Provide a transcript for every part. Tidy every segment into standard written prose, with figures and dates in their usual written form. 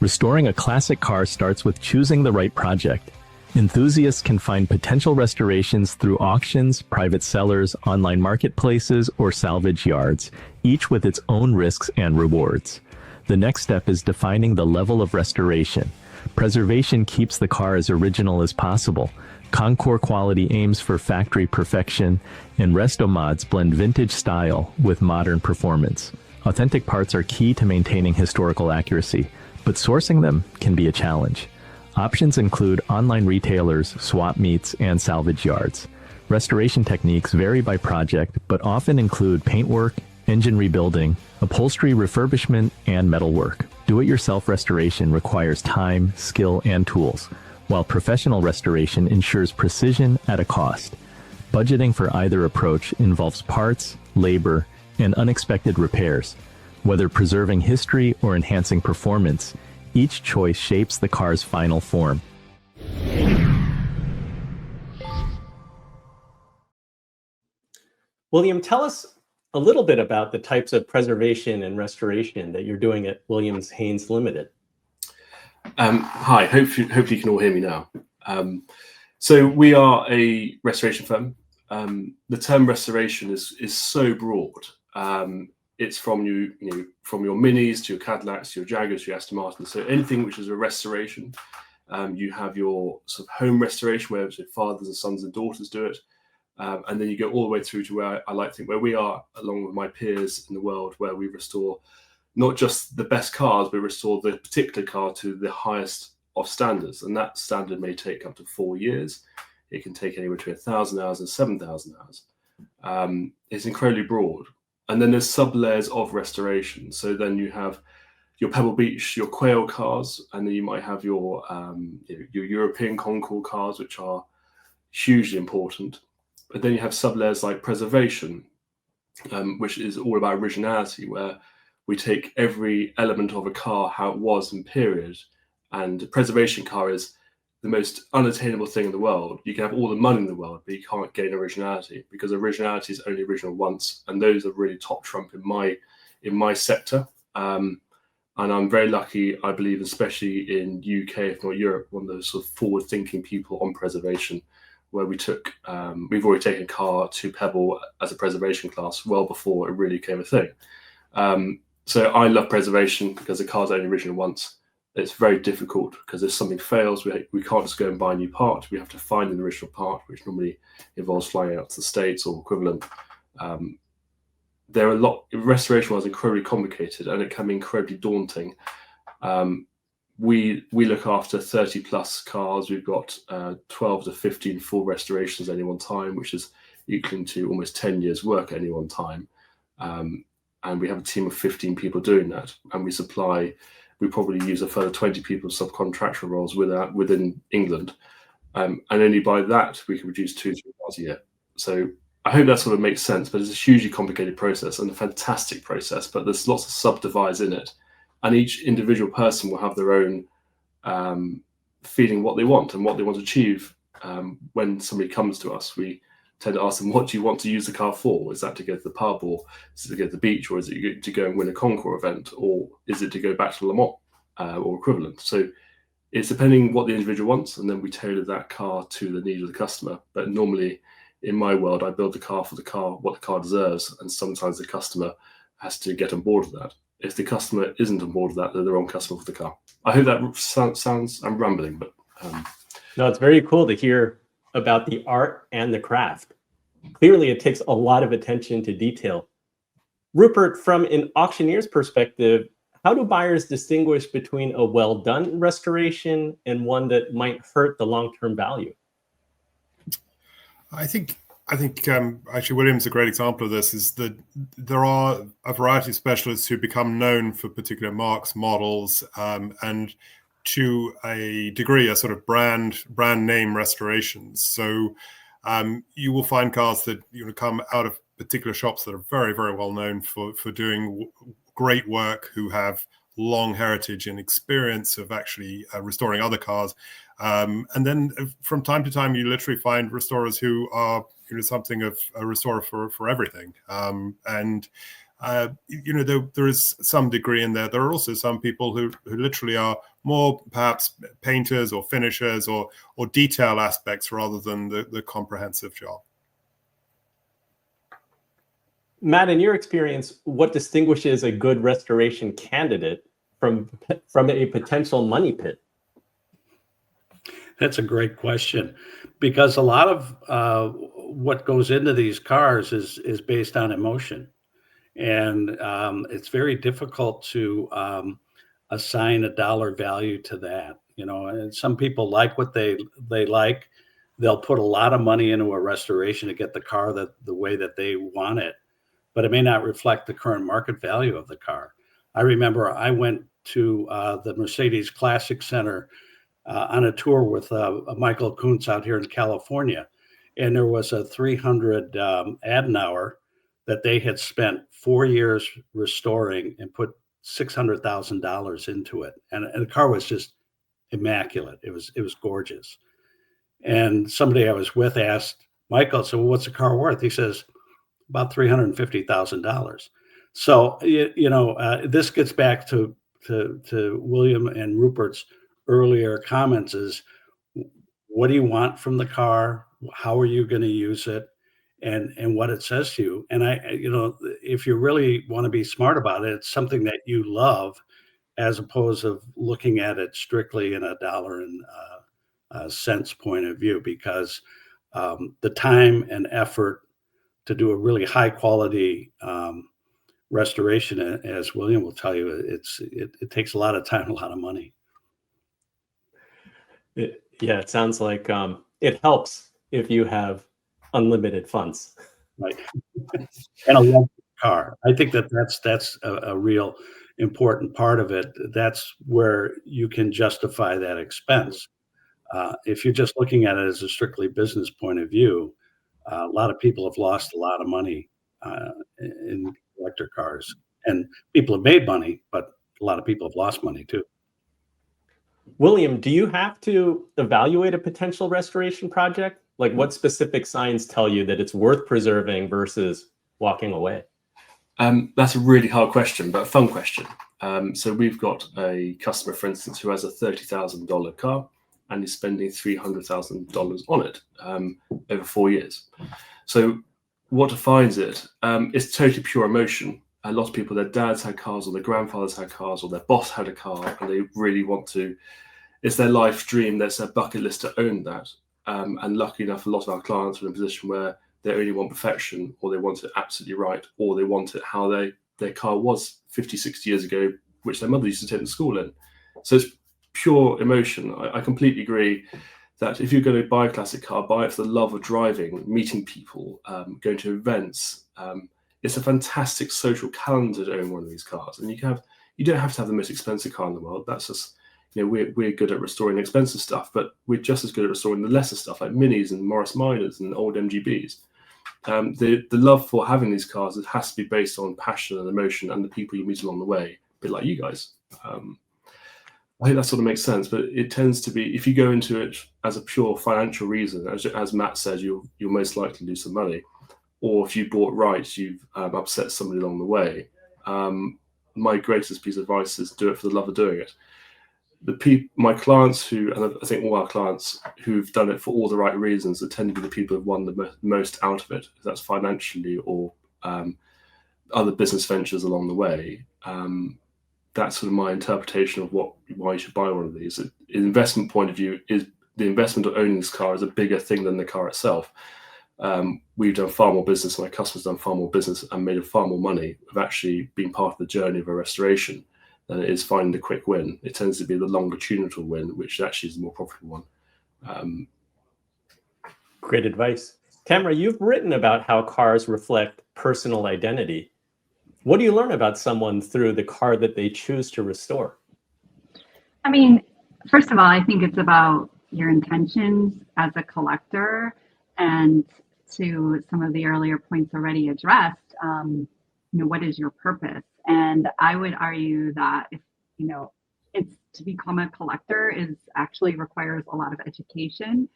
Restoring a classic car starts with choosing the right project. Enthusiasts can find potential restorations through auctions, private sellers, online marketplaces, or salvage yards, each with its own risks and rewards. The next step is defining the level of restoration. Preservation keeps the car as original as possible. Concours-quality aims for factory perfection, and resto mods blend vintage style with modern performance. Authentic parts are key to maintaining historical accuracy, but sourcing them can be a challenge. Options include online retailers, swap meets, and salvage yards. Restoration techniques vary by project, but often include paintwork, engine rebuilding, upholstery refurbishment, and metalwork. Do-it-yourself restoration requires time, skill, and tools, while professional restoration ensures precision at a cost. Budgeting for either approach involves parts, labor, and unexpected repairs. Whether preserving history or enhancing performance, each choice shapes the car's final form. William, tell us a little bit about the types of preservation and restoration that you're doing at Williams Heynes Limited. Hi, hopefully you can all hear me now. So we are a restoration firm. The term restoration is so broad. It's from from your Minis to your Cadillacs, to your Jaguars, to your Aston Martins. So anything which is a restoration. You have your sort of home restoration, where fathers and sons and daughters do it. And then you go all the way through to where I like to think where we are, along with my peers in the world, where we restore not just the best cars, but restore the particular car to the highest of standards. And that standard may take up to 4 years. It can take anywhere between 1,000 hours and 7,000 hours. It's incredibly broad. And then there's sub-layers of restoration. So then you have your Pebble Beach, your Quail cars, and then you might have your European Concours cars, which are hugely important. But then you have sub-layers like preservation, which is all about originality, where we take every element of a car, how it was in period, and a preservation car is the most unattainable thing in the world. You can have all the money in the world, but you can't gain originality, because originality is only original once, and those are really top trump in my sector. And I'm very lucky, I believe, especially in UK, if not Europe, one of those sort of forward-thinking people on preservation, where we've already taken a car to Pebble as a preservation class well before it really became a thing. So I love preservation because the car's only original once. It's very difficult because if something fails, we can't just go and buy a new part. We have to find an original part, which normally involves flying out to the States or equivalent. Restoration was incredibly complicated, and it can be incredibly daunting. We look after 30 plus cars. We've got 12 to 15 full restorations at any one time, which is equaling to almost 10 years work at any one time. And we have a team of 15 people doing that. And we probably use a further 20 people subcontractual roles within England. And only by that, we can reduce 2-3 cars a year. So I hope that sort of makes sense, but it's a hugely complicated process and a fantastic process, but there's lots of subdivides in it. And each individual person will have their own feeling what they want and what they want to achieve. When somebody comes to us, we tend to ask them, what do you want to use the car for? Is that to go to the pub, or is it to go to the beach, or is it to go and win a Concours event, or is it to go back to Le Mans or equivalent? So it's depending what the individual wants, and then we tailor that car to the need of the customer. But normally, in my world, I build the car for the car, what the car deserves, and sometimes the customer has to get on board with that. If the customer isn't on board with that, they're the wrong customer for the car. I hope that sounds, I'm rambling, but... No, it's very cool to hear about the art and the craft. Clearly, it takes a lot of attention to detail. Rupert, from an auctioneer's perspective, how do buyers distinguish between a well-done restoration and one that might hurt the long-term value? I think actually William's a great example of this, is that there are a variety of specialists who become known for particular marques, models, and to a degree, a sort of brand name restorations. So you will find cars that come out of particular shops that are very, very well known for doing great work, who have long heritage and experience of actually restoring other cars. And then from time to time, you literally find restorers who are something of a restorer for everything. And there is some degree in there. There are also some people who literally are more perhaps painters or finishers or detail aspects rather than the comprehensive job. Matt, in your experience, what distinguishes a good restoration candidate from a potential money pit? That's a great question, because a lot of what goes into these cars is based on emotion, and it's very difficult to assign a dollar value to that. And some people like what they like. They'll put a lot of money into a restoration to get the car the way that they want it, but it may not reflect the current market value of the car. I remember I went to the Mercedes Classic Center on a tour with Michael Kuntz out here in California. And there was a 300 Adenauer that they had spent 4 years restoring and put $600,000 into it. And the car was just immaculate. It was gorgeous. And somebody I was with asked Michael, so what's the car worth? He says, about $350,000. So, this gets back to William and Rupert's earlier comments is, what do you want from the car? How are you going to use it? And what it says to you. And if you really want to be smart about it, it's something that you love, as opposed to looking at it strictly in a dollar and cents point of view, because the time and effort to do a really high quality restoration, as William will tell you, it takes a lot of time, a lot of money. It sounds like it helps if you have unlimited funds. Right. And a lovely car. I think that's a real important part of it. That's where you can justify that expense. If you're just looking at it as a strictly business point of view, a lot of people have lost a lot of money in collector cars, and people have made money, but a lot of people have lost money too. William, do you have to evaluate a potential restoration project? Like, what specific signs tell you that it's worth preserving versus walking away? That's a really hard question, but a fun question. So we've got a customer, for instance, who has a $30,000 car and is spending $300,000 on it over 4 years. So what defines it? It's totally pure emotion. A lot of people, their dads had cars, or their grandfathers had cars, or their boss had a car, and they really want to. It's their life dream. That's their bucket list to own that. And lucky enough, a lot of our clients are in a position where they only want perfection, or they want it absolutely right, or they want it how their car was 50, 60 years ago, which their mother used to take them to school in. So it's pure emotion. I completely agree that if you're going to buy a classic car, buy it for the love of driving, meeting people, going to events. It's a fantastic social calendar to own one of these cars, and you don't have to have the most expensive car in the world. That's just, we're good at restoring expensive stuff, but we're just as good at restoring the lesser stuff like Minis and Morris Minors and old MGBs. The love for having these cars, it has to be based on passion and emotion and the people you meet along the way, a bit like you guys. I think that sort of makes sense, but it tends to be, if you go into it as a pure financial reason, as Matt said, you'll most likely lose some money. Or if you bought right, you've upset somebody along the way. My greatest piece of advice is do it for the love of doing it. My clients and I think all our clients who've done it for all the right reasons, that tend to be the people who've won the most out of it. If that's financially or other business ventures along the way. That's sort of my interpretation of why you should buy one of these. In investment point of view, is the investment of owning this car is a bigger thing than the car itself. We've done far more business, my customers done far more business and made far more money of actually being part of the journey of a restoration than it is finding the quick win. It tends to be the longitudinal win, which actually is the more profitable one. Great advice. Tamara, you've written about how cars reflect personal identity. What do you learn about someone through the car that they choose to restore? I mean, first of all, I think it's about your intentions as a collector, and to some of the earlier points already addressed, what is your purpose? And I would argue that if, it's to become a collector is actually requires a lot of education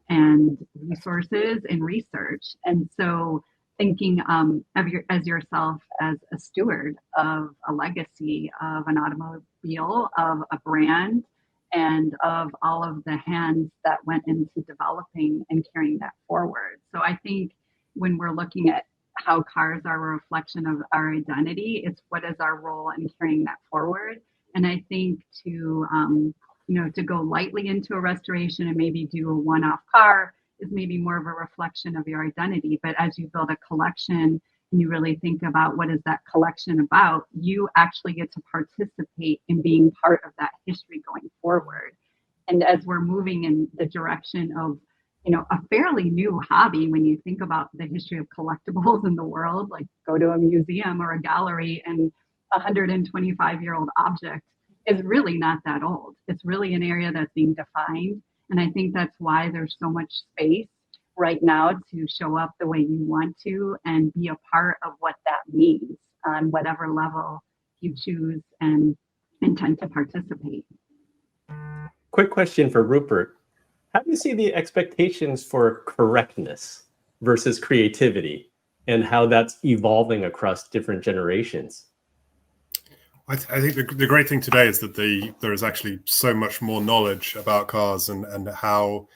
and resources and research. And so thinking as yourself as a steward of a legacy of an automobile, of a brand, and of all of the hands that went into developing and carrying that forward. So I think when we're looking at how cars are a reflection of our identity, it's what is our role in carrying that forward. And I think to go lightly into a restoration and maybe do a one-off car is maybe more of a reflection of your identity. But as you build a collection and you really think about what is that collection about, you actually get to participate in being part of that history going forward. And as we're moving in the direction of, a fairly new hobby, when you think about the history of collectibles in the world, like go to a museum or a gallery and a 125-year-old object is really not that old. It's really an area that's being defined. And I think that's why there's so much space right now to show up the way you want to and be a part of what that means on whatever level you choose and intend to participate. Quick question for Rupert. How do you see the expectations for correctness versus creativity and how that's evolving across different generations? I think the great thing today is that there is actually so much more knowledge about cars and how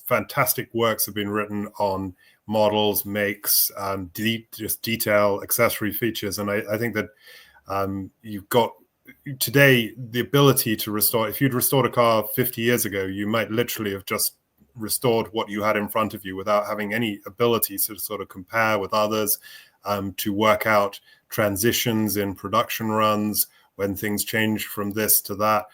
fantastic works have been written on models, makes, just detail, accessory features, and I think that you've got today the ability to restore. If you'd restored a car 50 years ago, you might literally have just restored what you had in front of you without having any ability to sort of compare with others, to work out transitions in production runs when things change from this to that.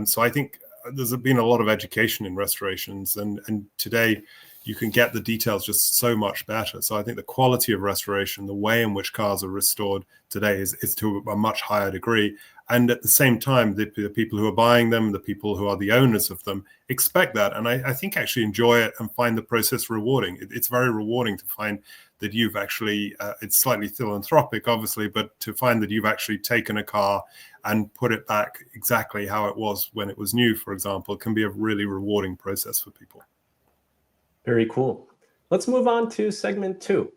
So I think there's been a lot of education in restorations, and today you can get the details just so much better. So I think the quality of restoration, the way in which cars are restored today is to a much higher degree. And at the same time, the people who are buying them, the people who are the owners of them, expect that. And I think actually enjoy it and find the process rewarding. It's very rewarding to find that you've actually, it's slightly philanthropic, obviously, but to find that you've actually taken a car and put it back exactly how it was when it was new, for example, can be a really rewarding process for people. Very cool. Let's move on to segment 2.